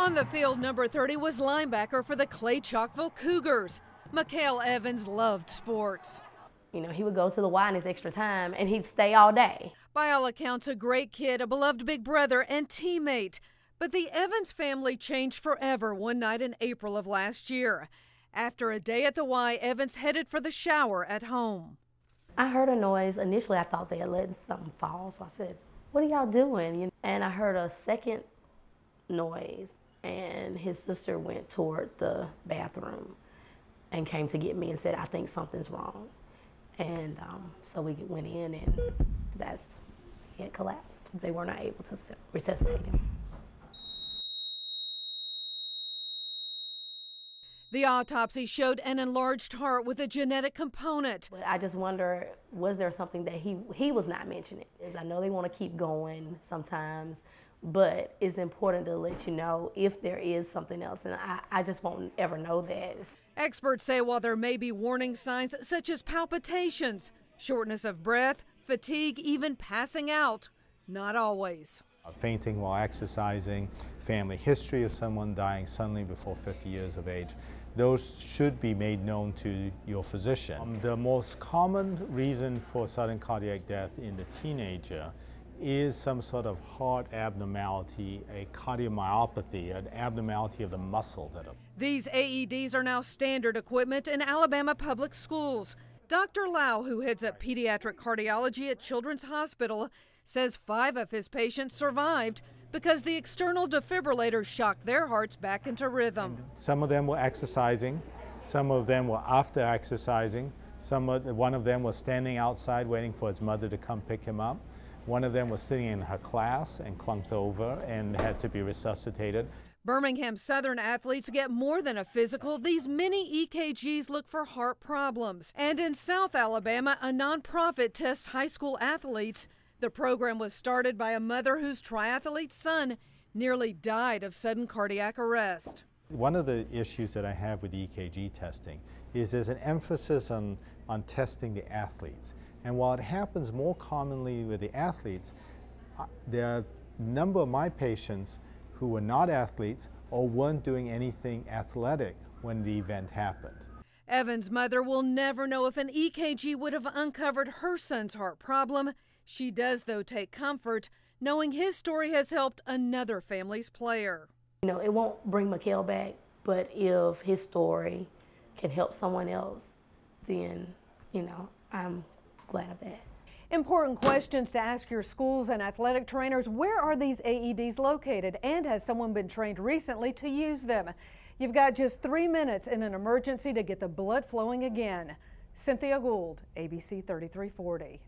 On the field, number 30 was linebacker for the Clay-Chalkville Cougars. Mekail Evans loved sports. You know, he would go to the Y in his extra time and he'd stay all day. By all accounts, a great kid, a beloved big brother and teammate. But the Evans family changed forever one night in April of last year. After a day at the Y, Evans headed for the shower at home. I heard a noise. Initially, I thought they had let something fall, so I said, "What are y'all doing?" And I heard a second noise, and his sister went toward the bathroom and came to get me and said, "I think something's wrong." And so we went in, and he had collapsed. They were not able to resuscitate him. The autopsy showed an enlarged heart with a genetic component. But I just wonder, was there something that he was not mentioning? I know they want to keep going sometimes, but it's important to let you know if there is something else, and I just won't ever know that. Experts say while there may be warning signs such as palpitations, shortness of breath, fatigue, even passing out, not always. Fainting while exercising, family history of someone dying suddenly before 50 years of age, those should be made known to your physician. The most common reason for sudden cardiac death in the teenager is some sort of heart abnormality, a cardiomyopathy, an abnormality of the muscle. These AEDs are now standard equipment in Alabama public schools. Dr. Lau, who heads up pediatric cardiology at Children's Hospital, says 5 of his patients survived because the external defibrillator shocked their hearts back into rhythm. Some of them were exercising, some of them were after exercising, one of them was standing outside waiting for his mother to come pick him up. One of them was sitting in her class and clunked over and had to be resuscitated. Birmingham Southern athletes get more than a physical. These mini EKGs look for heart problems. And in South Alabama, a nonprofit tests high school athletes. The program was started by a mother whose triathlete son nearly died of sudden cardiac arrest. One of the issues that I have with EKG testing is there's an emphasis on testing the athletes. And while it happens more commonly with the athletes, there are a number of my patients who were not athletes or weren't doing anything athletic when the event happened. Evan's mother will never know if an EKG would have uncovered her son's heart problem. She does, though, take comfort knowing his story has helped another family's player. You know, it won't bring Mekail back, but if his story can help someone else, then, you know, I'm glad of that. Important questions to ask your schools and athletic trainers. Where are these AEDs located, and has someone been trained recently to use them? You've got just 3 minutes in an emergency to get the blood flowing again. Cynthia Gould, ABC 3340.